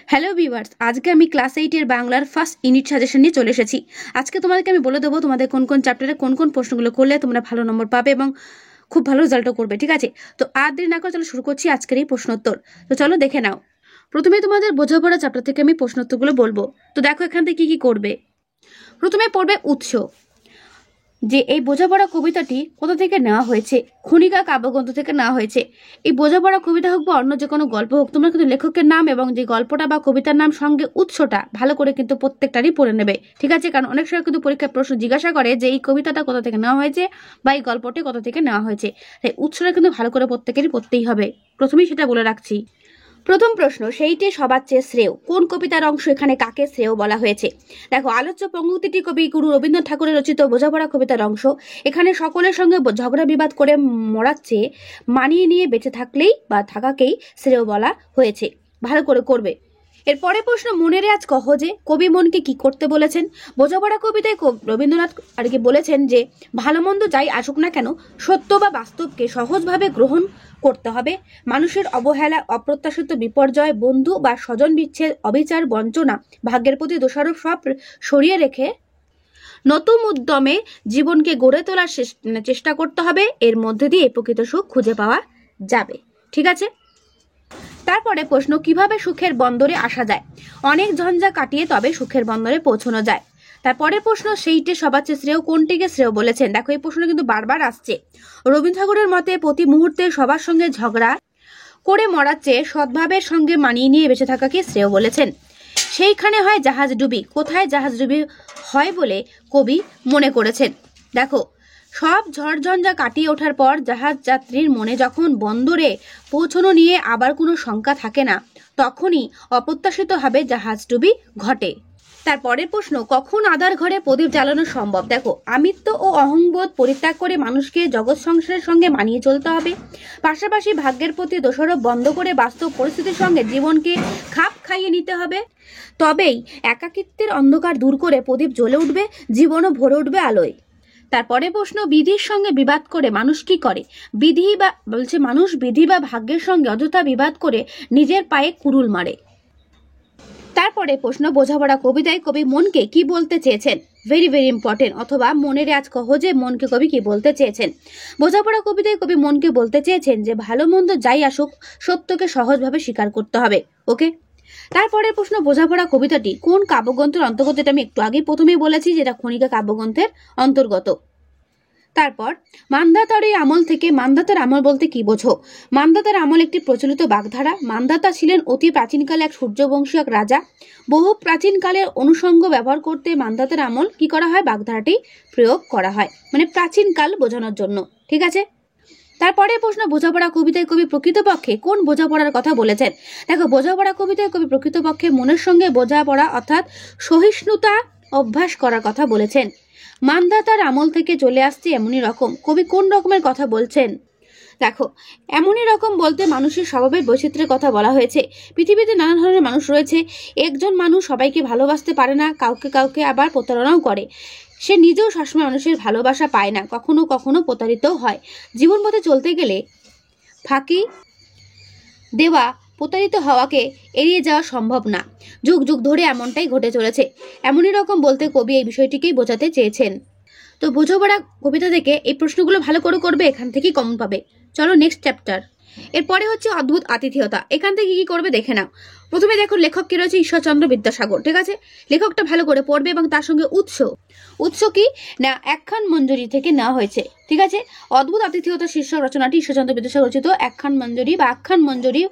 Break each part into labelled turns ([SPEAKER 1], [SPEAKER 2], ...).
[SPEAKER 1] Hello viewers, আজকে আমি class 8 এর বাংলার ফার্স্ট ইউনিট সাজেশন নিয়ে চলে এসেছি। আজকে তোমাদেরকে আমি বলে দেবো তোমাদের কোন কোন চ্যাপ্টারে কোন কোন প্রশ্নগুলো করলে তোমরা ভালো নম্বর পাবে এবং খুব ভালো রেজাল্টও করবে। ঠিক আছে, তো আর দেরি না করে চলো শুরু করছি আজকের এই প্রশ্নোত্তর। তো চলো দেখে নাও। প্রথমে তোমাদের বোঝাপড়া চ্যাপ্টার থেকে আমি প্রশ্নোত্তরগুলো বলবো। তো দেখো এখান থেকে কি করবে। প্রথমে পড়বে উৎস, যে এই বোঝাপড়া কবিতাটি কোথা থেকে নেওয়া হয়েছে। খনিকা কাব্যগ্রন্থ থেকে নেওয়া হয়েছে। এই বোঝাপড়া কবিতা হোক বা অন্য যে কোনো গল্প হোক, তোমরা কিন্তু লেখকের নাম এবং যে গল্পটা বা কবিতার নাম সঙ্গে উৎসটা ভালো করে কিন্তু প্রত্যেকটারই পড়ে নেবে। ঠিক আছে, কারণ অনেক সময় কিন্তু পরীক্ষায় প্রশ্ন জিজ্ঞাসা করে যে এই কবিতাটা কোথা থেকে নেওয়া হয়েছে বা এই গল্পটি কোথা থেকে নেওয়া হয়েছে। তাই উৎসটা কিন্তু ভালো করে প্রত্যেকেরই পড়তেই হবে। প্রথমেই সেটা বলে রাখছি। প্রথম প্রশ্ন, সেইটে সবার চেয়ে শ্রেয়। কোন কবিতার অংশ এখানে কাকে শ্রেয় বলা হয়েছে? দেখো, আলোচ্য পঙ্ক্তিটি কবি গুরু রবীন্দ্রনাথ ঠাকুরের রচিত বোঝাপড়া কবিতার অংশ। এখানে সকলের সঙ্গে ঝগড়া বিবাদ করে মরার চেয়ে মানিয়ে নিয়ে বেঁচে থাকলেই বা থাকাকেই শ্রেয় বলা হয়েছে। ভালো করে করবে। এরপরে প্রশ্ন, মনের আজ কহ যে কবি মনকে কি করতে বলেছেন? বোঝাপড়া কবিতায় রবীন্দ্রনাথ আর কি বলেছেন যে ভালো মন্দ যাই আসুক না কেন, সত্য বা বাস্তবকে সহজভাবে গ্রহণ করতে হবে। মানুষের অবহেলা, অপ্রত্যাশিত বিপর্যয়, বন্ধু বা স্বজন বিচ্ছেদ, অবিচার, বঞ্চনা, ভাগ্যের প্রতি দোষারোপ সব সরিয়ে রেখে নতুন উদ্যমে জীবনকে গড়ে তোলার চেষ্টা করতে হবে। এর মধ্যে দিয়ে প্রকৃত সুখ খুঁজে পাওয়া যাবে। ঠিক আছে, তারপরে প্রশ্ন, কিভাবে সুখের বন্দরে আসা যায়? অনেক ঝঞ্ঝা কাটিয়ে তবে সুখের বন্দরে পৌঁছানো যায়। তারপরে প্রশ্ন, সেইটে সবার চেয়ে শ্রেয়, কোনটিকে শ্রেয় বলেছেন? দেখো, এই প্রশ্ন কিন্তু বারবার আসছে। রবীন্দ্র ঠাকুরের মতে প্রতি মুহূর্তে সবার সঙ্গে ঝগড়া করে মরার চেয়ে সদ্ভাবের সঙ্গে মানিয়ে নিয়ে বেঁচে থাকাকে শ্রেয় বলেছেন। সেইখানে হয় জাহাজ ডুবি। কোথায় জাহাজ ডুবি হয় বলে কবি মনে করেছেন? দেখো, সব ঝড়ঝঞ্ঝা কাটিয়ে ওঠার পর জাহাজ যাত্রীর মনে যখন বন্দরে পৌঁছানো নিয়ে আবার কোনো শঙ্কা থাকে না, তখনই অপ্রত্যাশিতভাবে জাহাজ ডুবি ঘটে। তারপরের প্রশ্ন, কখন আধার ঘরে প্রদীপ জ্বালানো সম্ভব? দেখো, আমিত্ব ও অহংবোধ পরিত্যাগ করে মানুষকে জগৎ সংসারের সঙ্গে মানিয়ে চলতে হবে। পাশাপাশি ভাগ্যের প্রতি দোষারোপ বন্ধ করে বাস্তব পরিস্থিতির সঙ্গে জীবনকে খাপ খাইয়ে নিতে হবে। তবেই একাকিত্বের অন্ধকার দূর করে প্রদীপ জ্বলে উঠবে, জীবনও ভরে উঠবে আলোয়। তারপরে প্রশ্ন, বিধির সঙ্গে বিবাদ করে মানুষ কি করে? মানুষ বিধি বা ভাগ্যের সঙ্গে অযথা বিবাদ করে নিজের পায়ে কুড়ুল মারে। তারপরে প্রশ্ন, বোঝাপড়া কবিতায় কবি মনকে কি বলতে চেয়েছেন? Very very important. অথবা মনের আজ কহ যে মনকে কবি কি বলতে চেয়েছেন? বোঝাপড়া কবিতায় কবি মনকে বলতে চেয়েছেন যে ভালো মন্দ যাই আসুক, সত্যকে সহজভাবে স্বীকার করতে হবে। ওকে, তারপরে প্রশ্ন, বোঝাপড়া কবিতাটি কোন কাব্যগ্রন্থের অন্তর্গত? এটা আমি একটু আগে প্রথমেই বলেছি, যেটা খনিকা কাব্যগ্রন্থের অন্তর্গত। তারপর মান্ধাতার আমল থেকে, মান্ধাতার আমল বলতে কি বোঝো? মান্ধাতার আমল একটি প্রচলিত বাগধারা। মান্ধাতা ছিলেন অতি প্রাচীনকালে এক সূর্যবংশী এক রাজা। বহু প্রাচীনকালের অনুষঙ্গ ব্যবহার করতে মান্ধাতার আমল কি করা হয়? বাগধারাটি প্রয়োগ করা হয়, মানে প্রাচীনকাল বোঝানোর জন্য। ঠিক আছে, তারপরে প্রশ্ন, বোঝাপড়া কবিতায় কবি প্রকৃতপক্ষে কোন বোঝাপড়ার কথা বলেছেন? দেখো, বোঝাপড়া কবিতায় কবি প্রকৃতপক্ষে মনের সঙ্গে বোঝাপড়া অর্থাৎ সহিষ্ণুতা অভ্যাস করার কথা বলেছেন। মান্ধাতার আমল থেকে চলে আসছে এমনই রকম। কবি কোন রকমের কথা বলছেন? দেখো, এমনই রকম বলতে মানুষের স্বভাবের বৈচিত্র্যের কথা বলা হয়েছে। পৃথিবীতে নানা ধরনের মানুষ রয়েছে। একজন মানুষ সবাইকে ভালোবাসতে পারে না, কাউকে কাউকে আবার প্রতারণাও করে। সে নিজেও সবসময় মানুষের ভালোবাসা পায় না, কখনো কখনো প্রতারিতও হয়। জীবন পথে চলতে গেলে ফাঁকি দেওয়া, প্রতারিত হওয়াকে এড়িয়ে যাওয়া সম্ভব না। যুগ যুগ ধরে এমনটাই ঘটে চলেছে। এমনই রকম বলতে কবি এই বিষয়টিকেই বোঝাতে চেয়েছেন। তো বোঝাপড়া কবিতা থেকে এই প্রশ্নগুলো ভালো করে করবে, এখান থেকেই কমন পাবে। চলো নেক্সট চ্যাপ্টার। এরপরে হচ্ছে অদ্ভুত আতিথেয়তা। এখান থেকে কি করবে দেখে নাও। প্রথমে দেখো, লেখক কি রয়েছে? ঈশ্বরচন্দ্র বিদ্যাসাগর। ঠিক আছে, লেখকটা ভালো করে পড়বে এবং তার সঙ্গে উৎস কি না একখান মঞ্জুরি থেকে নেওয়া হয়েছে। ঠিক আছে, অদ্ভুত আতিথেয়তা শীর্ষক রচনাটি ঈশ্বরচন্দ্র বিদ্যাসাগর রচিত একখান মঞ্জুরি বা আখ্যান মঞ্জুরি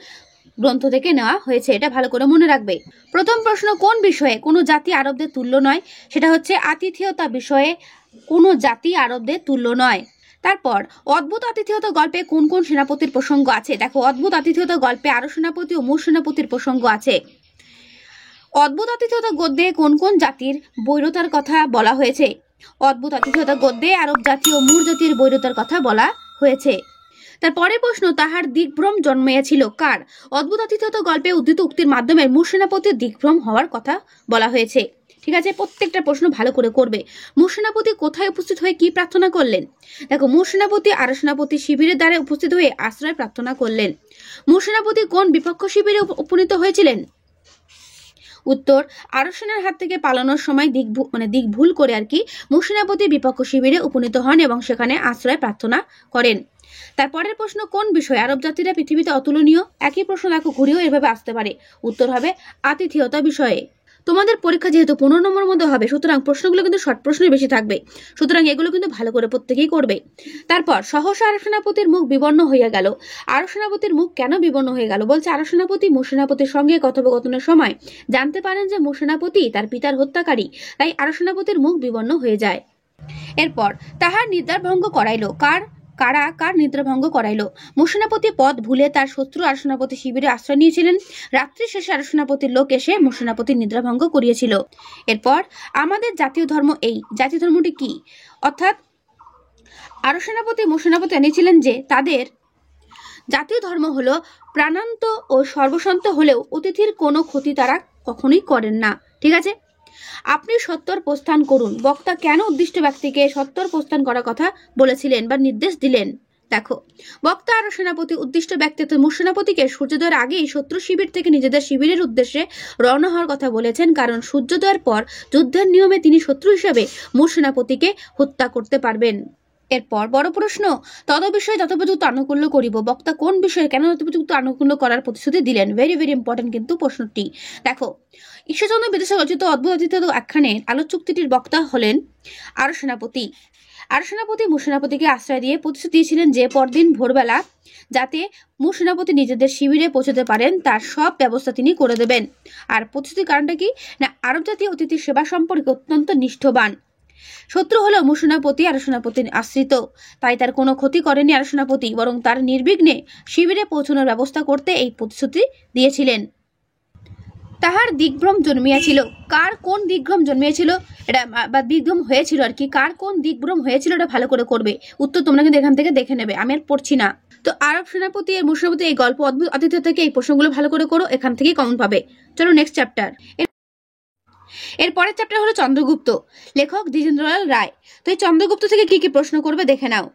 [SPEAKER 1] গ্রন্থ থেকে নেওয়া হয়েছে। এটা ভালো করে মনে রাখবে। প্রথম প্রশ্ন, কোন বিষয়ে কোনো জাতি আরবদের তুল্য নয়? সেটা হচ্ছে আতিথেয়তা বিষয়ে কোনো জাতি আরবদের তুল্য নয়। তারপর, অদ্ভুত আতিথেয়তা গল্পে কোন কোন সেনাপতির প্রসঙ্গ আছে? দেখো, অদ্ভুত আতিথেয়তা গল্পে আরব সেনাপতি ও মুর সেনাপতির প্রসঙ্গ আছে। অদ্ভুত আতিথেয়তা গদ্যে কোন কোন জাতির বৈরতার কথা বলা হয়েছে? অদ্ভুত আতিথেয়তা গদ্যে আরব জাতি ও মুর জাতির বৈরতার কথা বলা হয়েছে। তারপরের প্রশ্ন, তাহার দিগ্ভ্রম জন্মাইয়াছিল কার? অদ্ভুত আতিথেয়তা গল্পে উদ্ধৃত উক্তির মাধ্যমে মুর সেনাপতির দিগ্ভ্রম হওয়ার কথা বলা হয়েছে। ঠিক আছে, প্রত্যেকটা প্রশ্ন ভালো করে করবে। মুর সেনাপতি কোথায় উপস্থিত হয়ে কি প্রার্থনা করলেন? দেখো, মুর সেনাপতি আরব সেনাপতি শিবিরের দ্বারে উপস্থিত হয়ে আশ্রয় প্রার্থনা করলেন। মুর সেনাপতি কোন বিপক্ষ শিবিরে উপনীত হয়েছিলেন? উত্তর, আরব সেনার হাত থেকে পালানোর সময় দিক ভুল করে মুসেনাপতি বিপক্ষ শিবিরে উপনীত হন এবং সেখানে আশ্রয় প্রার্থনা করেন। তারপরের প্রশ্ন, কোন বিষয় আরব জাতিরা পৃথিবীতে অতুলনীয়? একই প্রশ্ন দেখো ঘুরিয়েও এভাবে আসতে পারে। উত্তর হবে আতিথেয়তা বিষয়ে। তোমাদের পরীক্ষা যেহেতু 15 নম্বরের মধ্যে হবে, সুতরাং প্রশ্নগুলো কিন্তু শর্ট প্রশ্নই বেশি থাকবে, সুতরাং এগুলো কিন্তু ভালো করে প্রত্যেকেই করবে। তারপর সহসা আরব সেনাপতির মুখ বিবর্ণ হইয়া গেল। আরব সেনাপতির মুখ কেন বিবর্ণ হয়ে গেল? বলছে আরব সেনাপতি মুসেনাপতির সঙ্গে কথোপকথনের সময় জানতে পারেন যে মুসেনাপতি তার পিতার হত্যাকারী, তাই আরব সেনাপতির মুখ বিবর্ণ হয়ে যায়। এরপর তাহার নিদ্রা ভঙ্গ করাইল। কার নিদ্রা ভঙ্গ করাইল? মুসেনাপতি পথ ভুলে তার শত্রু আরব সেনাপতি শিবিরে আশ্রয় নিয়েছিলেন। রাত্রি শেষে আরব সেনাপতির লোক এসে মুসেনাপতির নিদ্রা ভঙ্গ করিয়েছিল। এরপর আমাদের জাতীয় ধর্ম এই। জাতীয় ধর্মটি কি? অর্থাৎ আরব সেনাপতি মুসেনাপতি এনেছিলেন যে তাদের জাতীয় ধর্ম হলো প্রাণান্ত ও সর্বশান্ত হলেও অতিথির কোনো ক্ষতি তারা কখনোই করেন না। ঠিক আছে, আপনি সত্তর প্রস্থান করুন। বক্তা কেন উদ্দিষ্ট ব্যক্তিকে সত্তর প্রস্থান করার কথা বলেছিলেন বা নির্দেশ দিলেন? দেখো, বক্তা আরব সেনাপতি উদ্দিষ্ট ব্যক্তি মুসেনাপতিকে সূর্যোদয়ের আগেই শত্রু শিবির থেকে নিজেদের শিবিরের উদ্দেশ্যে রওনা হওয়ার কথা বলেছেন, কারণ সূর্যোদয়ের পর যুদ্ধের নিয়মে তিনি শত্রু হিসাবে মুসেনাপতিকে হত্যা করতে পারবেন। এরপর বড় প্রশ্ন, তদবিষয়ে যথোপযুক্ত আনুকূল্য করিব। বক্তা কোন বিষয়ে কেন যথোপযুক্ত আনুকূল্য করার প্রতিশ্রুতি দিলেন? ভেরি ভেরি ইম্পর্টেন্ট কিন্তু প্রশ্নটি। দেখো, ঈশ্বরচন্দ্র বিদেশে রচিত অদ্ভুত অতিথি আখ্যানের আলোচ্য উক্তিটির বক্তা হলেন আরব সেনাপতি। আরব সেনাপতি মুসেনাপতিকে আশ্রয় দিয়ে প্রতিশ্রুতি দিয়েছিলেন যে পরদিন ভোরবেলা যাতে মুসেনাপতি নিজেদের শিবিরে পৌঁছতে পারেন তার সব ব্যবস্থা তিনি করে দেবেন। আর প্রতিশ্রুতির কারণটা কি না, আরব জাতি অতিথির সেবা সম্পর্কে অত্যন্ত নিষ্ঠবান। শত্রু হলো মুসেনাপতি আরব সেনাপতির আশ্রিত, তাই তার কোনো ক্ষতি করেনি আরব সেনাপতি, বরং তার নির্বিঘ্নে শিবিরে পৌঁছানোর ব্যবস্থা করতে এই প্রতিশ্রুতি দিয়েছিলেন। তাহার দিগ্ভ্রম জন্মিয়াছিল। কার কোন দিগ্ভ্রম জন্মিয়েছিল এটা বা দিগ্ভ্রম হয়েছিল কার কোন দিগ্ভ্রম হয়েছিল এটা ভালো করে করবে। উত্তর তোমরা কিন্তু এখান থেকে দেখে নেবে, আমি আর পড়ছি না। তো আরব সেনাপতি আর মুসেনাপতি এই গল্প অদ্ভুত অতিথি থেকে এই প্রশ্নগুলো ভালো করে করো, এখান থেকেই কমন পাবে। চলো নেক্সট চ্যাপ্টার। এর পরের চ্যাপ্টার হলো চন্দ্রগুপ্ত, লেখক দ্বিজেন্দ্রলাল রায়। তো এই চন্দ্রগুপ্ত থেকে কি কি প্রশ্ন করবে দেখে নাও।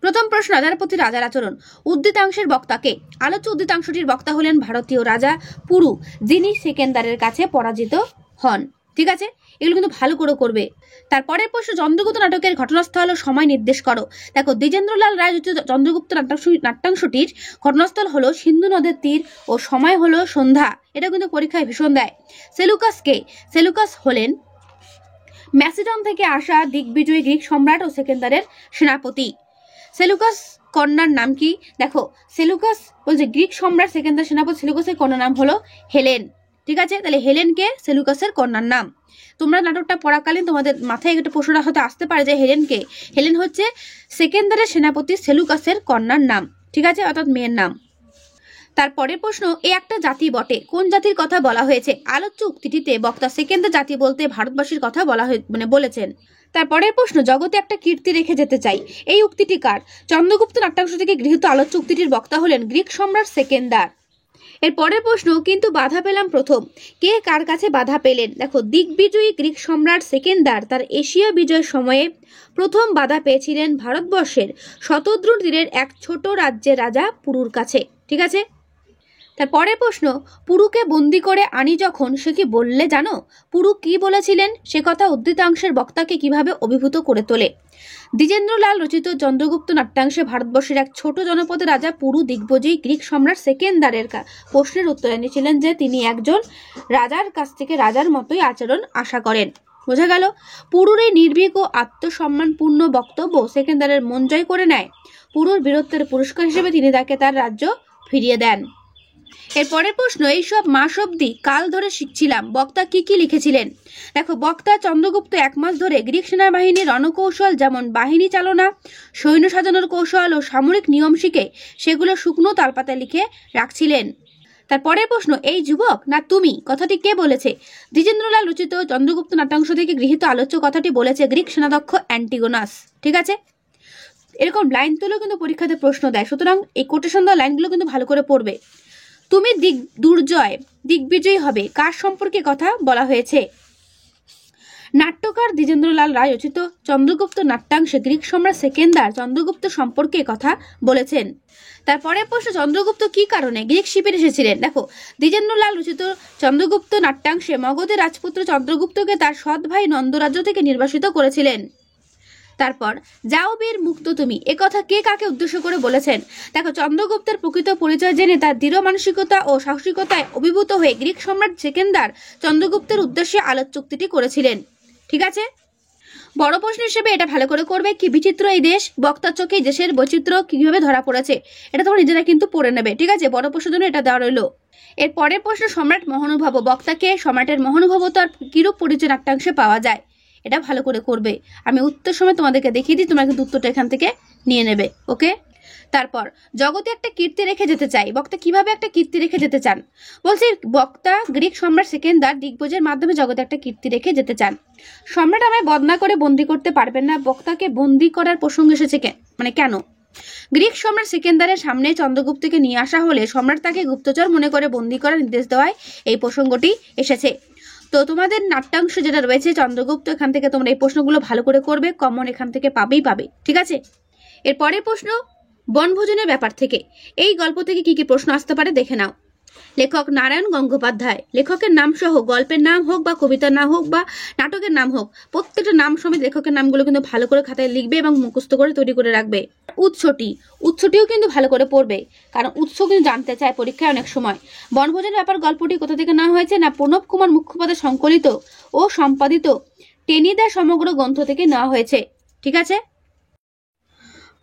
[SPEAKER 1] প্রথম প্রশ্ন, রাজার প্রতি রাজার আচরণ। উদ্দিতাংশের বক্তাকে? আলোচ্য উদ্দিতাংশটির বক্তা হলেন ভারতীয় রাজা পুরু, যিনি সেকেন্দারের কাছে পরাজিত হন। ঠিক আছে, এগুলো কিন্তু ভালো করে করবে। তারপরের প্রশ্ন, চন্দ্রগুপ্ত নাটকের ঘটনাস্থল ও সময় নির্দেশ করো। দেখো, দ্বিজেন্দ্রলাল রায় রচিত চন্দ্রগুপ্ত নাট্যাংশটির ঘটনাস্থল হলো সিন্ধু নদের তীর ও সময় হলো সন্ধ্যা। এটা কিন্তু পরীক্ষায় ভীষণ দেয়। সেলুকাস কে? সেলুকাস হলেন ম্যাসিডন থেকে আসা দিগ্বিজয়ী গ্রিক সম্রাট ও সেকেন্দারের সেনাপতি। সেলুকাস কন্যার নাম কি? দেখো, সেলুকাস বলছে গ্রিক সম্রাট সেকেন্দার সেনাপতি সেলুকাসের কন্যার নাম হলো হেলেন। ঠিক আছে, তাহলে হেলেনকে সেলুকাসের কন্যার নাম। তোমরা নাটকটা পড়াকালীন তোমাদের মাথায় একটা প্রশ্নটা হয়তো আসতে পারে যে হেলেনকে? হেলেন হচ্ছে সেকেন্দারের সেনাপতি সেলুকাসের কন্যার নাম। ঠিক আছে, অর্থাৎ মেয়ের নাম। তারপরের প্রশ্ন, এ একটা জাতি বটে, কোন জাতির কথা বলা হয়েছে? আলোচ্য উক্তিটিতে বক্তা সেকেন্দার জাতি বলতে ভারতবাসীর কথা বলেছেন। তারপরের প্রশ্ন, জগতে একটা কীর্তি রেখে যেতে চাই, এই উক্তিটি কার? চন্দ্রগুপ্ত নাট্যাংশ থেকে গৃহীত আলোচ্য উক্তিটির বক্তা হলেন গ্রিক সম্রাট সেকেন্দার। এর পরের প্রশ্ন, কিন্তু বাধা পেলাম প্রথম, কে কার কাছে বাধা পেলেন? দেখো, দিগ্বিজয়ী গ্রিক সম্রাট সেকেন্দার তার এশিয়া বিজয়ের সময়ে প্রথম বাধা পেয়েছিলেন ভারতবর্ষের শতদ্রু তীরের এক ছোট রাজ্যের রাজা পুরুর কাছে। ঠিক আছে, তার পরের প্রশ্ন, পুরুকে বন্দি করে আনি যখন সে কি বললে জানো? পুরু কি বলেছিলেন সে কথা উদ্ধৃতাংশের বক্তাকে কিভাবে অভিভূত করে তোলে? দ্বিজেন্দ্রলাল রচিত চন্দ্রগুপ্ত নাট্যাংশে ভারতবর্ষের এক ছোট জনপদের রাজা পুরু দিগ্বিজয়ী গ্রিক সম্রাট সেকেন্দারের প্রশ্নের উত্তর এনেছিলেন যে তিনি একজন রাজার কাছ থেকে রাজার মতোই আচরণ আশা করেন। বোঝা গেল, পুরুর এই নির্ভীক ও আত্মসম্মানপূর্ণ বক্তব্য সেকেন্দারের মন জয় করে নেয়। পুরুর বীরত্বের পুরস্কার হিসেবে তিনি তাকে তার রাজ্য ফিরিয়ে দেন। এর পরের প্রশ্ন, এইসব মাস অব্দি কাল ধরে শিখছিলাম, বক্তা কি কি লিখেছিলেন? দেখো, বক্তা চন্দ্রগুপ্ত 1 মাস ধরে গ্রিক সেনাবাহিনীর রণকৌশল, যেমন বাহিনী চালনা, সৈন্য সাজানোর কৌশল ও সামরিক নিয়ম শিখে সেগুলো শুকনো তালপাতায় লিখে রাখছিলেন। তার পরের প্রশ্ন, এই যুবক না তুমি কথাটি কে বলেছে? দ্বিজেন্দ্রলাল রচিত চন্দ্রগুপ্ত নাট্যাংশ থেকে গৃহীত আলোচ্য কথাটি বলেছে গ্রিক সেনাধ্যক্ষ অ্যান্টিগোনাস। ঠিক আছে, এরকম লাইন তুলেও কিন্তু পরীক্ষাতে প্রশ্ন দেয়, সুতরাং এই কোটেশন দেওয়া লাইনগুলো কিন্তু ভালো করে পড়বে। তুমি দিগ্বিজয়ী হবে, কার সম্পর্কে কথা বলা হয়েছে? নাট্যকার দ্বিজেন্দ্রলাল রায় রচিত চন্দ্রগুপ্ত নাট্যাংশে গ্রিক সম্রাট সেকেন্দার চন্দ্রগুপ্ত সম্পর্কে কথা বলেছেন। তারপরে প্রশ্ন, চন্দ্রগুপ্ত কি কারণে গ্রিক শিবিরে এসেছিলেন? দেখো, দ্বিজেন্দ্রলাল রচিত চন্দ্রগুপ্ত নাট্যাংশে মগধের রাজপুত্র চন্দ্রগুপ্তকে তার সৎ ভাই নন্দরাজ্য থেকে নির্বাসিত করেছিলেন। তারপর, যাও বীর মুক্ত তুমি, একথা কে কাকে উদ্দেশ্য করে বলেছেন? দেখো, চন্দ্রগুপ্তের প্রকৃত পরিচয় জেনে তার দৃঢ় মানসিকতা ও সাহসিকতায় অভিভূত হয়ে গ্রিক সম্রাট সেকেন্দার চন্দ্রগুপ্তের উদ্দেশ্যে আলোক চুক্তিটি করেছিলেন। ঠিক আছে, বড় প্রশ্ন হিসেবে এটা ভালো করে করবে, কি বিচিত্র এই দেশ, বক্তার চোখে দেশের বৈচিত্র্য কিভাবে ধরা পড়েছে, এটা তোমরা নিজেরা কিন্তু পড়ে নেবে। ঠিক আছে, বড় প্রশ্নের জন্য এটা দেওয়া রইল। এর পরের প্রশ্ন, সম্রাট মহানুভব, বক্তাকে সম্রাটের মহানুভবতার কিরূপ পরিচয় নাট্যাংশে পাওয়া যায়, এটা ভালো করে করবে। আমি উত্তর সময় তোমাদেরকে দেখিয়ে দিই, তোমরা কিন্তু উত্তরটা এখান থেকে নিয়ে নেবে। ওকে, তারপর, জগতে একটা কীর্তি রেখে যেতে চাই, বক্তা কিভাবে একটা কীর্তি রেখে যেতে চান? বলছি, বক্তা গ্রিক সম্রাট সেকেন্দার দিগ্বজের মাধ্যমে জগতে একটা কীর্তি রেখে যেতে চান। সম্রাট আমায় বদনা করে বন্দি করতে পারবেন না, বক্তাকে বন্দি করার প্রসঙ্গ এসেছে কেন? গ্রিক সম্রাট সেকেন্দারের সামনে চন্দ্রগুপ্তকে নিয়ে আসা হলে সম্রাট তাকে গুপ্তচর মনে করে বন্দি করার নির্দেশ দেওয়ায় এই প্রসঙ্গটি এসেছে। তো তোমাদের নাট্যাংশ যেটা রয়েছে চন্দ্রগুপ্ত, এখান থেকে তোমরা এই প্রশ্নগুলো ভালো করে করবে, কমন এখান থেকে পাবে। ঠিক আছে, এর পরের প্রশ্ন, বনভোজনের ব্যাপার থেকে এই গল্প থেকে কি কি প্রশ্ন আসতে পারে দেখে নাও। লেখক নারায়ণ গঙ্গোপাধ্যায়, লেখকের নাম সহ গল্পের নাম হোক বা কবিতার নাম হোক বা নাটকের নাম হোক, প্রত্যেকটা নাম সমেত লেখকের নামগুলো কিন্তু ভালো করে খাতায় লিখবে এবং মুখস্থ করে তৈরি করে রাখবে। উৎসটিও কিন্তু ভালো করে পড়বে, কারণ উৎস কিন্তু জানতে চায় পরীক্ষায় অনেক সময়। বনভোজনের ব্যাপার গল্পটি কোথা থেকে নেওয়া হয়েছে? না, প্রণব কুমার মুখোপাধ্যায় সংকলিত ও সম্পাদিত টেনিদা সমগ্র গ্রন্থ থেকে নেওয়া হয়েছে। ঠিক আছে,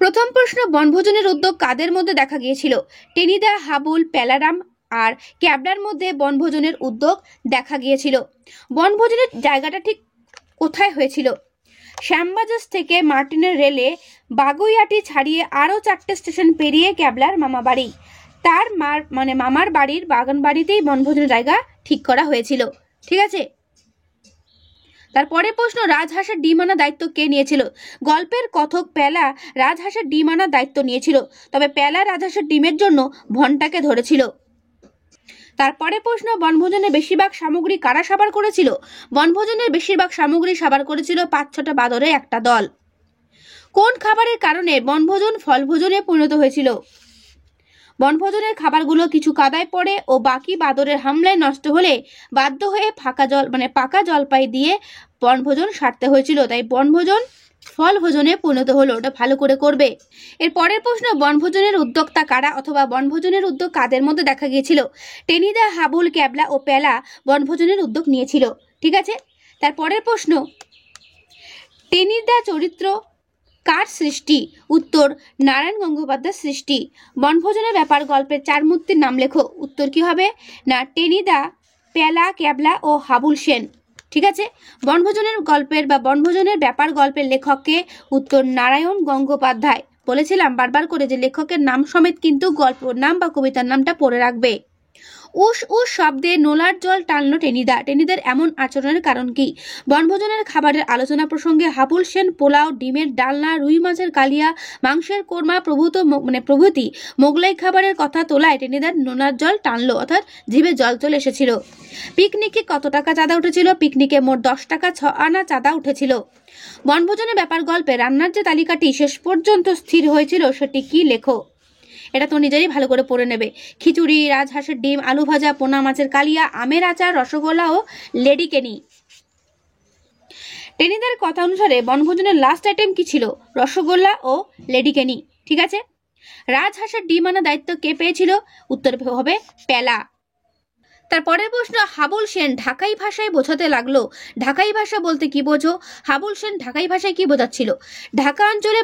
[SPEAKER 1] প্রথম প্রশ্ন, বনভোজনের উদ্যোগ কাদের মধ্যে দেখা গিয়েছিল? টেনিদা, হাবুল, প্যালারাম আর ক্যাবলার মধ্যে বনভোজনের উদ্যোগ দেখা গিয়েছিল। বনভোজনের জায়গাটা ঠিক কোথায় হয়েছিল? শ্যামবাজার থেকে মার্টিনের রেলে বাগুইয়াটি ছাড়িয়ে আরও 4টে স্টেশন পেরিয়ে ক্যাবলার মামাবাড়ি, তার মামার বাড়ির বাগান বাড়িতেই বনভোজনের জায়গা ঠিক করা হয়েছিল। ঠিক আছে, তারপরে প্রশ্ন, রাজহাঁসের ডিম আনার দায়িত্ব কে নিয়েছিল? গল্পের কথক প্যালা রাজহাঁসের ডিম আনার দায়িত্ব নিয়েছিল, তবে প্যালা রাজহাঁসের ডিমের জন্য ভনটাকে ধরেছিল। তারপরে প্রশ্ন, বনভোজনের বেশিরভাগ সামগ্রী কারা সাবার করেছিল? বনভোজনের বেশিরভাগ সামগ্রী সাবার করেছিল 5-6টা বাদরের একটা দল। কোন খাবারের কারণে বনভোজন ফলভোজনে পরিণত হয়েছিল? বনভোজনের খাবারগুলো কিছু কাদায় পড়ে ও বাকি বাদরের হামলায় নষ্ট হলে বাধ্য হয়ে পাকা জলপাই দিয়ে বনভোজন সারতে হয়েছিল, তাই বনভোজন ফলভোজনে পরিণত হলো। ওটা ভালো করে করবে। এর পরের প্রশ্ন, বনভোজনের উদ্যোক্তা কারা অথবা বনভোজনের উদ্যোগ কাদের মধ্যে দেখা গিয়েছিল? টেনিদা, হাবুল, ক্যাবলা ও প্যালা বনভোজনের উদ্যোগ নিয়েছিল। ঠিক আছে, তারপরের প্রশ্ন, টেনিদা চরিত্র কার সৃষ্টি? উত্তর, নারায়ণ গঙ্গোপাধ্যায়ের সৃষ্টি। বনভোজনের ব্যাপার গল্পের 4 মূর্তির নাম লেখো। উত্তর কি হবে? না, টেনিদা, প্যালা, ক্যাবলা ও হাবুল সেন। ঠিক আছে, বনভোজনের গল্পের বা বনভোজনের ব্যাপার গল্পের লেখককে? উত্তর, নারায়ণ গঙ্গোপাধ্যায়। বলেছিলাম বারবার করে যে লেখকের নাম সমেত কিন্তু গল্পের নাম বা কবিতার নামটা পড়ে রাখবে। উস উস শব্দে নোলার জল টানলো টেনিদা, টেনিদার এমন আচরণের কারণ কি? বনভোজনের খাবারের আলোচনা প্রসঙ্গে হাবুল সেন পোলাও, ডিমের ডালনা, রুই মাছের কালিয়া, মাংসের কোরমা প্রভৃতি মোগলাই খাবারের কথা তোলায় টেনিদার নোলার জল টানলো, অর্থাৎ জিভে জল চলে এসেছিল। পিকনিকে কত টাকা চাঁদা উঠেছিল? পিকনিকে মোট 10 টাকা 6 আনা চাঁদা উঠেছিল। বনভোজনের ব্যাপার গল্পে রান্নার যে তালিকাটি শেষ পর্যন্ত স্থির হয়েছিল সেটি কি লেখো? এটা তো নিজেরই ভালো করে পড়ে নেবে। খিচুড়ি, রাজহাঁসের ডিম, আলু ভাজা, পোনা মাছের কালিয়া, আমের আচার, রসগোল্লা ও লেডিকেনি। টেনিদার কথা অনুসারে বনভোজনের লাস্ট আইটেম কি ছিল? রসগোল্লা ও লেডিকেনি। ঠিক আছে, রাজহাঁসের ডিম আনার দায়িত্ব কে পেয়েছিল? উত্তর হবে প্যালা। তারপরের প্রশ্ন, হাবুল সেন ঢাকাই ভাষায় বোঝাতে লাগলো। ঢাকাই ভাষা বলতে কি বোঝো? হাবুল সেন ঢাকাই ভাষায় কি বোঝাচ্ছিল? ঢাকা অঞ্চলে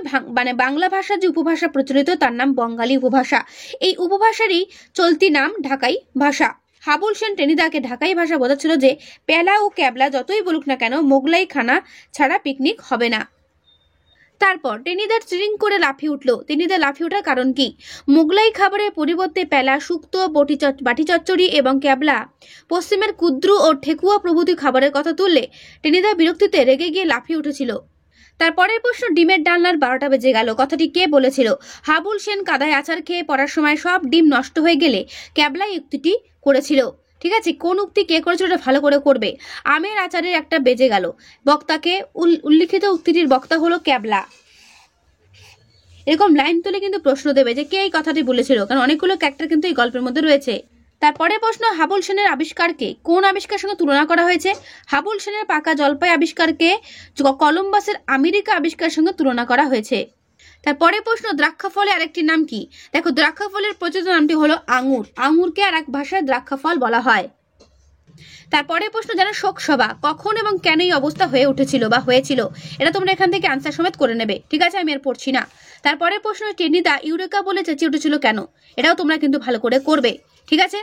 [SPEAKER 1] বাংলা ভাষা যে উপভাষা প্রচলিত তার নাম বঙ্গালী উপভাষা। এই উপভাষারই চলতি নাম ঢাকাই ভাষা। হাবুল সেন টেনিদাকে ঢাকাই ভাষা বোঝাচ্ছিল যে প্যালা ও ক্যাবলা যতই বলুক না কেন মোগলাই খানা ছাড়া পিকনিক হবে না। তারপর টেনিদার চিরিং করে লাফিয়ে উঠল। টেনিদা লাফিয়ে ওঠার কারণ কি? মোগলাই খাবারের পরিবর্তে প্যালা, শুক্তো, বাটি চচ্চড়ি এবং ক্যাবলা পশ্চিমের কুদ্রু ও ঠেকুয়া প্রভৃতি খাবারের কথা তুললে টেনিদা বিরক্তিতে রেগে গিয়ে লাফিয়ে উঠেছিল। তারপরের প্রশ্ন, ডিমের ডালনার 12টা বেজে গেল কথাটি কে বলেছিল? হাবুল সেন কাদায় আচার খেয়ে পড়ার সময় সব ডিম নষ্ট হয়ে গেলে ক্যাবলা উক্তিটি করেছিল। ঠিক আছে, কোন উক্তি কে করেছিল ওটা ভালো করে করবে। আমের আচারের একটা বেজে গেল, বক্তাকে উল্লিখিত উক্তিটির বক্তা হলো ক্যাবলা। এরকম লাইন তুলে কিন্তু প্রশ্ন দেবে যে কে এই কথাটি বলেছিল, কারণ অনেকগুলো ক্যারেক্টার কিন্তু এই গল্পের মধ্যে রয়েছে। তারপরে প্রশ্ন, হাবুল সেনের আবিষ্কারকে কোন আবিষ্কারের সঙ্গে তুলনা করা হয়েছে? হাবুল সেনের পাকা জলপাই আবিষ্কারকে কলম্বাসের আমেরিকা আবিষ্কারের সঙ্গে তুলনা করা হয়েছে। তারপরে প্রশ্ন, দ্রাক্ষা ফলের আরেকটি নাম কি? দেখো, দ্রাক্ষা ফলের প্রচলিত নামটি হলো আঙুর। আঙুরকে আর এক ভাষায় দ্রাক্ষা ফল বলা হয়। তারপরে প্রশ্ন, যেন শোকসভা কখন এবং কেন এই অবস্থা হয়ে উঠেছিল বা হয়েছিল, এটা তোমরা এখান থেকে আনসার সমেত করে নেবে। ঠিক আছে, আমি আর পড়ছি না। তারপরে প্রশ্ন, টেনিদা ইউরেকা বলে চেঁচিয়ে উঠেছিল কেন? এটাও তোমরা কিন্তু ভালো করে করবে। ঠিক আছে,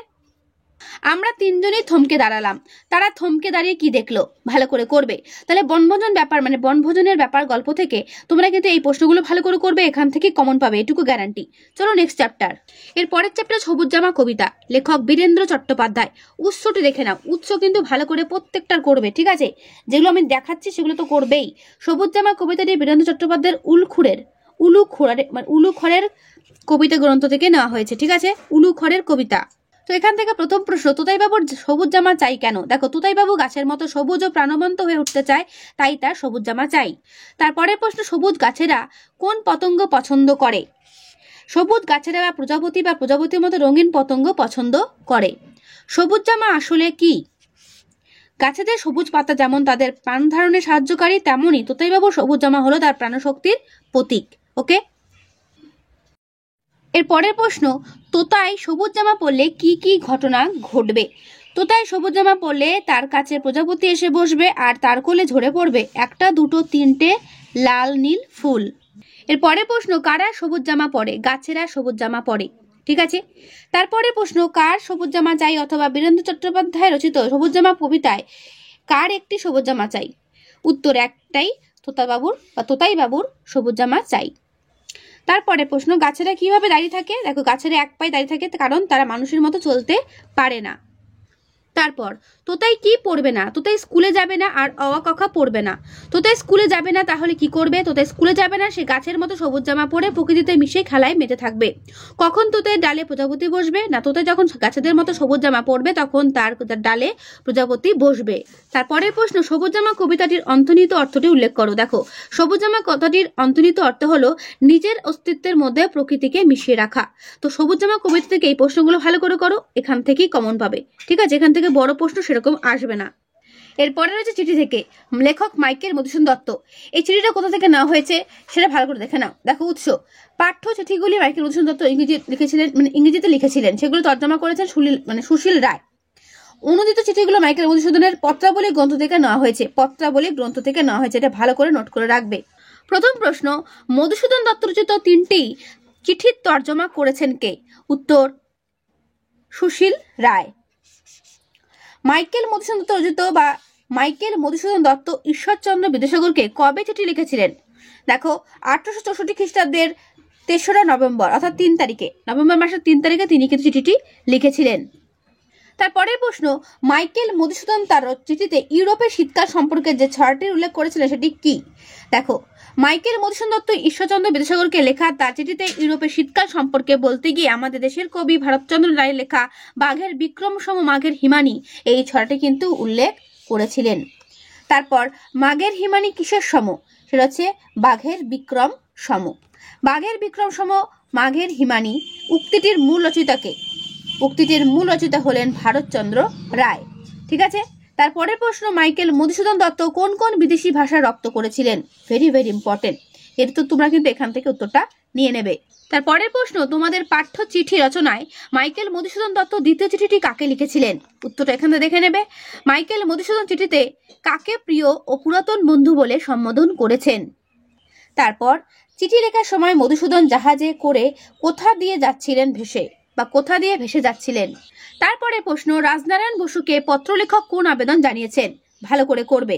[SPEAKER 1] আমরা তিনজনই থমকে দাঁড়ালাম। তারা থমকে দাঁড়িয়ে কি দেখলো, ভালো করে করবে। তাহলে বনভোজন ব্যাপার মানে বনভোজনের ব্যাপার গল্প থেকে তোমরা কিন্তু এই প্রশ্নগুলো ভালো করে করবে, এখান থেকে কমন পাবে, এটুকু গ্যারান্টি। চলো নেক্সট চ্যাপ্টার। এর পরের চ্যাপ্টার সবুজ জামা কবিতা, লেখক বীরেন্দ্র চট্টোপাধ্যায়। উৎসটি দেখে নাও, উৎস কিন্তু ভালো করে প্রত্যেকটার করবে। ঠিক আছে, যেগুলো আমি দেখাচ্ছি সেগুলো তো করবেই। সবুজ জামা কবিতাটি বীরেন্দ্র চট্টোপাধ্যায়ের উলুখড়ের কবিতা গ্রন্থ থেকে নেওয়া হয়েছে। ঠিক আছে, উলুখড়ের কবিতা। তো এখান থেকে প্রথম প্রশ্ন, তোতাইবাবুর সবুজ জামা চাই কেন? দেখো, তোতাইবাবু গাছের মতো সবুজ ও প্রাণবন্ত হয়ে উঠতে চায়, তাই তার সবুজ জামা চাই। তারপরে প্রশ্ন, সবুজ গাছেরা কোন পতঙ্গ পছন্দ করে? সবুজ গাছেরা বা প্রজাপতির মতো রঙিন পতঙ্গ পছন্দ করে। সবুজ জামা আসলে কি? গাছেদের সবুজ পাতা যেমন তাদের প্রাণ ধারণে সাহায্যকারী, তেমনই তোতাইবাবুর সবুজ জামা হলো তার প্রাণশক্তির প্রতীক। ওকে, এর পরের প্রশ্ন, তোতাই সবুজ জামা পরলে কি কি ঘটনা ঘটবে? তোতাই সবুজ জামা পরলে তার কাছে প্রজাপতি এসে বসবে আর তার কোলে ঝরে পড়বে একটা, দুটো, তিনটে লাল নীল ফুল। এর পরের প্রশ্ন, কারা সবুজ জামা পরে? গাছেরা সবুজ জামা পরে। ঠিক আছে, তারপরে প্রশ্ন, কার সবুজ জামা চাই অথবা বীরেন্দ্র চট্টোপাধ্যায় রচিত সবুজ জামা কবিতায় কার একটি সবুজ জামা চাই? উত্তর একটাই, তোতাইবাবুর সবুজ জামা চাই। তারপরে প্রশ্ন, গাছেরা কিভাবে দাঁড়িয়ে থাকে? দেখো, গাছেরা এক পায়ে দাঁড়িয়ে থাকে কারণ তারা মানুষের মতো চলতে পারে না। তারপর তোতাই কি পড়বে না? তোতাই স্কুলে যাবে না আর অ আ ক খ পড়বে না। তোতাই স্কুলে যাবে না, তাহলে কি করবে? তোতাই স্কুলে যাবে না, সে গাছের মতো সবুজ জামা পরে প্রকৃতিতে মিশে খেলায় মেতে থাকবে। কখন তোতাই ডালে প্রজাপতি বসবে? না, তোতাই যখন গাছেদের মতো সবুজ জামা পরবে তখন তার ডালে প্রজাপতি বসবে। তারপরের প্রশ্ন, সবুজ জামা কবিতাটির অন্তর্নিহিত অর্থটি উল্লেখ করো। দেখো, সবুজ জামা কথাটির অন্তর্নিহিত অর্থ হলো নিজের অস্তিত্বের মধ্যে প্রকৃতিকে মিশিয়ে রাখা। তো সবুজ জামা কবিতা থেকে এই প্রশ্নগুলো ভালো করে করো, এখান থেকেই কমন পাবে। ঠিক আছে, এখান থেকে বড় প্রশ্ন সেরকম আসবে না। এরপরে রয়েছে চিঠি থেকে, লেখক মাইকেল মধুসূদন দত্ত। এই চিঠিটা কোথা থেকে নেওয়া হয়েছে সেটা ভালো করে দেখে নাও। দেখো, উৎস পাঠ্য চিঠিগুলি মাইকেল মধুসূদন দত্ত ইংরেজিতে লিখেছিলেন, সেগুলো তর্জমা করেছেন সুশীল রায়। অনুদিত চিঠিগুলো মাইকেল মধুসূদনের পত্রাবলী গ্রন্থ থেকে নেওয়া হয়েছে। এটা ভালো করে নোট করে রাখবে। প্রথম প্রশ্ন, মধুসূদন দত্ত রচিত 3টি চিঠির তর্জমা করেছেন কে? উত্তর সুশীল রায়। মাইকেল মধুসূদন দত্ত ঈশ্বরচন্দ্র বিদ্যাসাগরকে কবে চিঠি লিখেছিলেন? দেখো, 1864 খ্রিস্টাব্দের 3রা নভেম্বর, অর্থাৎ 3 তারিখে, নভেম্বর মাসের 3 তারিখে তিনি কিন্তু চিঠিটি লিখেছিলেন। তারপরের প্রশ্ন, মাইকেল মধুসূদন তার চিঠিতে ইউরোপের শীতকাল সম্পর্কে যে ছড়াটির উল্লেখ করেছিলেন সেটি কি? দেখো, মাইকেল মধুসূদন দত্ত ঈশ্বরচন্দ্র বিদ্যাসাগরকে লেখা তার চিঠিতে ইউরোপের শীতকাল সম্পর্কে বলতে গিয়ে আমাদের দেশের কবি ভারতচন্দ্র রায়ের লেখা বাঘের বিক্রম সম মাঘের হিমানি এই ছড়াটি কিন্তু উল্লেখ করেছিলেন। তারপর মাঘের হিমানি কিসের সম? সেটা হচ্ছে বাঘের বিক্রম সম। বাঘের বিক্রম সম মাঘের হিমানি উক্তিটির মূল রচয়িতা হলেন ভারতচন্দ্র রায়। ঠিক আছে, তারপরের প্রশ্ন, মাইকেল মধুসূদন দত্ত কোন কোন বিদেশি ভাষা রপ্ত করেছিলেন? ভেরি ভেরি ইম্পর্টেন্ট, এর তো তোমরা কিন্তু এখান থেকে উত্তরটা নিয়ে নেবে। তারপরের প্রশ্ন, তোমাদের পাঠ্য চিঠি রচনায় মাইকেল মধুসূদন দত্ত দ্বিতীয় চিঠিটি কাকে লিখেছিলেন? উত্তরটা এখান থেকে দেখে নেবে। মাইকেল মধুসূদন চিঠিতে কাকে প্রিয় ও পুরাতন বন্ধু বলে সম্বোধন করেছেন? তারপর চিঠি লেখার সময় মধুসূদন জাহাজে করে কোথা দিয়ে ভেসে যাচ্ছিলেন? তারপরে প্রশ্ন, রাজনারায়ণ বসুকে পত্রলেখক কোন আবেদন জানিয়েছেন? ভালো করে করবে।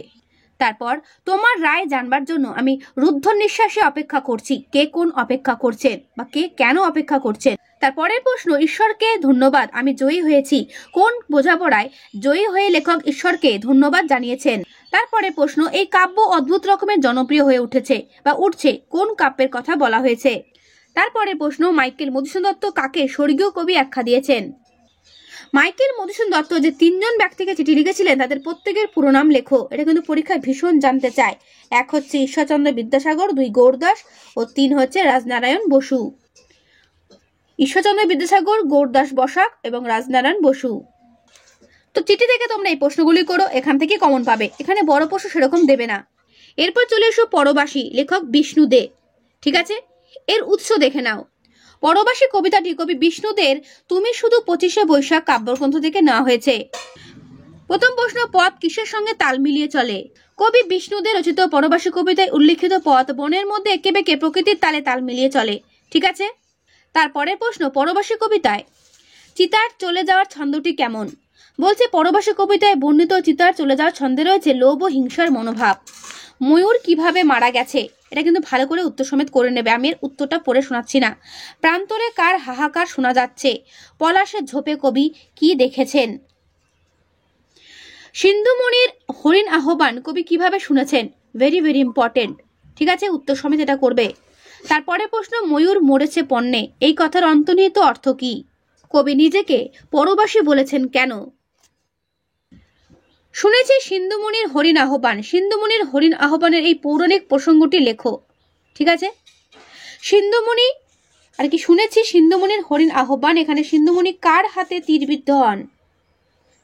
[SPEAKER 1] তারপর তোমার রায় জানবার জন্য আমি রুদ্ধ নিঃশ্বাসে অপেক্ষা করছি। কে কোন অপেক্ষা করছেন বা কে কেন অপেক্ষা করছেন? তারপরের প্রশ্ন, ঈশ্বরকে ধন্যবাদ, আমি জয়ী হয়েছি। কোন বোঝাপড়ায় জয়ী হয়ে লেখক ঈশ্বরকে ধন্যবাদ জানিয়েছেন? তারপরে প্রশ্ন, এই কাব্য অদ্ভুত রকমের জনপ্রিয় হয়ে উঠছে, কোন কাব্যের কথা বলা হয়েছে? তারপরে প্রশ্ন, মাইকেল মধুসূদন দত্ত কাকে স্বর্গীয় কবি আখ্যা দিয়েছেন? মাইকেল মধুসূদন দত্ত যে 3জন ব্যক্তিকে চিঠি লিখেছিলেন তাদের প্রত্যেকের পুরো নাম লেখো। এটা কিন্তু পরীক্ষায় ভীষণ জানতে চায়। 1 হচ্ছে ঈশ্বরচন্দ্র বিদ্যাসাগর, 2 গৌরদাস ও 3 হচ্ছে রাজনারায়ণ বসু। ঈশ্বরচন্দ্র বিদ্যাসাগর, গৌরদাস বসাক এবং রাজনারায়ণ বসু। তো চিঠি থেকে তোমরা এই প্রশ্নগুলি করো, এখান থেকে কমন পাবে। এখানে বড় প্রশ্ন সেরকম দেবে না। এরপর চলে এসো পরবাসী, লেখক বিষ্ণু দে। ঠিক আছে, এর উৎস দেখে নাও। পরবাসী কবিতাটি কবি বিষ্ণুদের তুমি শুধু 25শে বৈশাখ কাব্যগ্রন্থ থেকে নেওয়া হয়েছে। প্রথম প্রশ্ন, পদ কিসের সঙ্গে তাল মিলিয়ে চলে? কবি বিষ্ণুদের রচিত পরবাসী কবিতায় উল্লিখিত পদ বনের মধ্যে এঁকে বেঁকে প্রকৃতির তালে তাল মিলিয়ে চলে। ঠিক আছে, তারপরের প্রশ্ন, পরবাসী কবিতায় চিতার চলে যাওয়ার ছন্দটি কেমন? বলছে পরবাসী কবিতায় বর্ণিত চিতার চলে যাওয়ার ছন্দে রয়েছে লোভ ও হিংসার মনোভাব। ময়ূর কিভাবে মারা গেছে? এটা কিন্তু ভালো করে উত্তর সমেত করে নেবে, আমি এর উত্তরটা পড়ে শোনাচ্ছি না। প্রান্তরে কার হাহাকার শোনা যাচ্ছে? পলাশের ঝোপে কবি কি দেখেছেন? সিন্ধুমণির হরিণ আহ্বান কবি কিভাবে শুনেছেন? Very very important. ঠিক আছে, উত্তর সমেত এটা করবে। তারপরে প্রশ্ন, ময়ূর মরেছে পণ্যে, এই কথার অন্তর্নিহিত অর্থ কি? কবি নিজেকে পরবাসী বলেছেন কেন? শুনেছি সিন্ধুমণির হরিণ আহ্বান, সিন্ধুমণির হরিণ আহ্বানের এই পৌরাণিক প্রসঙ্গটি লেখো। ঠিক আছে, সিন্ধুমণি আর কি শুনেছি সিন্ধুমণির হরিণ আহ্বান, এখানে সিন্ধুমণি কার হাতে তীরবিদ্ধ হন?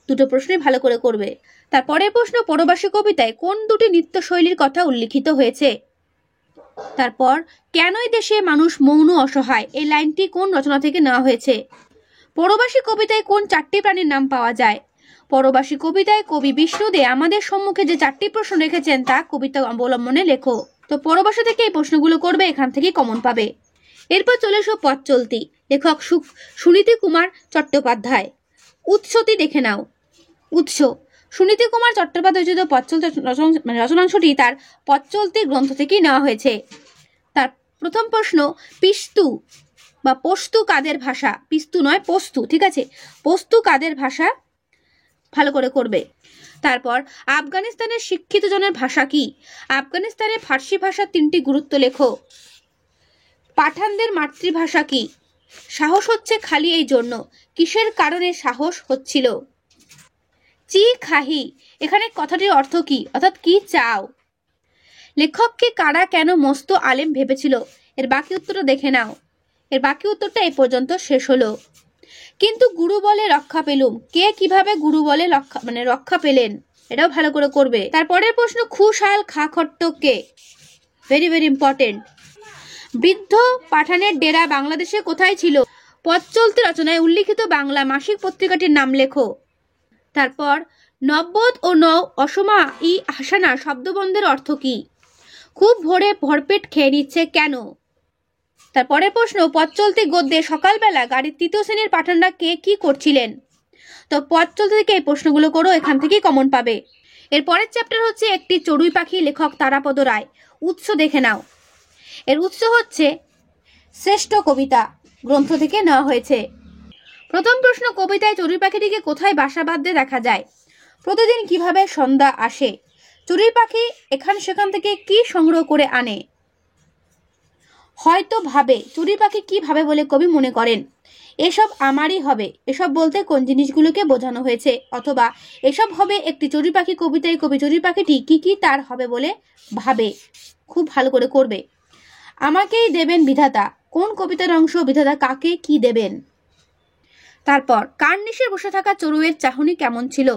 [SPEAKER 1] দুটো প্রশ্নই ভালো করে করবে। তারপরের প্রশ্ন, পরবাসী কবিতায় কোন দুটি নৃত্যশৈলীর কথা উল্লিখিত হয়েছে? তারপর কেনই দেশে মানুষ মৌন অসহায়, এই লাইনটি কোন রচনা থেকে নেওয়া হয়েছে? পরবাসী কবিতায় কোন 4টি প্রাণীর নাম পাওয়া যায়? পরবাসী কবিতায় কবি বিষ্ণু দে আমাদের সম্মুখে যে 4টি প্রশ্ন রেখেছেন তা কবিতা অবলম্বনে লেখো। তো পরবাসী থেকে এই প্রশ্নগুলো করবে, এখান থেকেই কমন পাবে। এরপর চলে এসো পথ চলতি, লেখক সুনীতি কুমার চট্টোপাধ্যায়। উৎসটি দেখে নাও। উৎস, সুনীতি কুমার চট্টোপাধ্যায় রচিত পথ চলতি রচনাংশটি তার পথ চলতি গ্রন্থ থেকেই নেওয়া হয়েছে। তার প্রথম প্রশ্ন, পিস্তু বা পস্তু কাদের ভাষা? পিস্তু নয়, পস্তু। ঠিক আছে, পস্তু কাদের ভাষা? ভালো করে করবে। তারপর আফগানিস্তানের শিক্ষিত জনের ভাষা কি? আফগানিস্তানের ফার্সি ভাষার 3টি গুরুত্ব লেখো। পাঠানদের মাতৃভাষা কি? সাহস হচ্ছে খালি এই জন্য, কিসের কারণে সাহস হচ্ছিল? চি খাহি, এখানে কথাটির অর্থ কি, অর্থাৎ কি চাও? লেখককে কারা কেন মস্ত আলেম ভেবেছিল? এর বাকি উত্তরটা দেখে নাও। এর বাকি উত্তরটা এই পর্যন্ত শেষ হলো। কিন্তু গুরু বলে রক্ষা পেলুম, কে কিভাবে গুরু বলে রক্ষা পেলেন? এটাও ভালো করে করবে। তারপরের প্রশ্ন, খুশাল খাখট্ট কে? Very very important. বৃদ্ধ পাঠানের ডেরা বাংলাদেশে কোথায় ছিল? পথ চলতি রচনায় উল্লিখিত বাংলা মাসিক পত্রিকাটির নাম লেখো। তারপর নব্বদ ও অসমা ই হাসানা শব্দবন্ধের অর্থ কি? খুব ভোরে ভরপেট খেয়ে নিচ্ছে কেন? তারপরের প্রশ্ন, পথ চলতি গদ্যে সকালবেলা গাড়ির 3য় শ্রেণীর পাঠানরা কে কি করছিলেন? তো পথ চলতি থেকে এই প্রশ্নগুলো করো, এখান থেকেই কমন পাবে। এর পরের চ্যাপ্টার হচ্ছে একটি চড়ুই পাখি, লেখক তারাপদ রায়। উৎস দেখে নাও। এর উৎস হচ্ছে শ্রেষ্ঠ কবিতা গ্রন্থ থেকে নেওয়া হয়েছে। প্রথম প্রশ্ন, কবিতায় চড়ুই পাখিটিকে কোথায় বাসা বাঁধতে দেখা যায়? প্রতিদিন কিভাবে সন্ধ্যা আসে? চড়ুই পাখি এখান সেখান থেকে কি সংগ্রহ করে আনে? হয়তো ভাবে, চড়ুই পাখি কি ভাবে বলে কবি মনে করেন? এসব আমারই হবে, এসব বলতে কোন জিনিসগুলোকে বোঝানো হয়েছে? অথবা এসব হবে একটি চড়ুই পাখি কবিতায় কবি চড়ুই পাখিটি কি কি তার হবে বলে ভাবে? খুব ভালো করে করবে। আমাকেই দেবেন বিধাতা, কোন কবিতার অংশ? বিধাতা কাকে কি দেবেন? তারপর কার নিশে বসে থাকা চড়ুইয়ের চাহনি কেমন ছিল?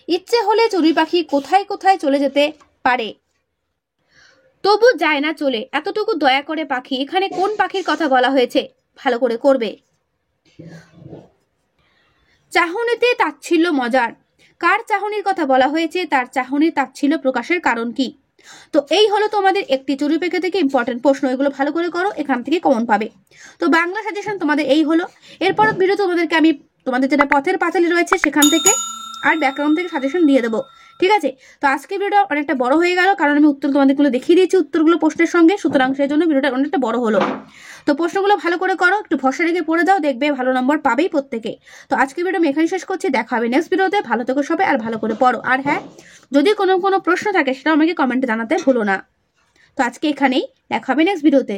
[SPEAKER 1] ইচ্ছে হলে চড়ুই পাখি কোথায় কোথায় চলে যেতে পারে, তবু যায় না চলে, এতটুকু দয়া করে পাখি, এখানে কোন পাখির কথা বলা হয়েছে? ভালো করে করবে। চাহনিতে তাচ্ছিল্য মজার, কার চাহনির কথা বলা হয়েছে? তার চাহনির তাচ্ছিল্য প্রকাশের কারণ কি? তো এই হলো তোমাদের একটি চড়ুই পাখি থেকে ইম্পর্টেন্ট প্রশ্ন, এগুলো ভালো করে করো, এখান থেকে কমন পাবে। তো বাংলা সাজেশন তোমাদের এই হলো। এরপর ভিডিও তোমাদেরকে আমি তোমাদের যেটা পথের পাঁচালী রয়েছে সেখান থেকে আর ব্যাকরণ থেকে সাজেশন দিয়ে দেবো। ঠিক আছে, তো আজকে ভিডিওটা অনেকটা বড় হয়ে গেল, কারণ আমি উত্তর তোমাদেরগুলো দেখিয়ে দিয়েছি উত্তরগুলো প্রশ্নের সঙ্গে, সুতরাং সেই জন্য ভিডিওটা অনেকটা বড় হলো। তো প্রশ্নগুলো ভালো করে করো, একটু ভরসা রেখে পড়ে দাও, দেখবে ভালো নম্বর পাবেই প্রত্যেকে। তো আজকে ভিডিও আমি এখানে শেষ করছি, দেখা হবে নেক্সট ভিডিওতে। ভালো থেকো সবাই, আর ভালো করে পড়ো। আর হ্যাঁ, যদি কোনো প্রশ্ন থাকে সেটা আমাকে কমেন্টে জানাতে ভুলো না। তো আজকে এখানেই, দেখা হবে নেক্সট ভিডিওতে।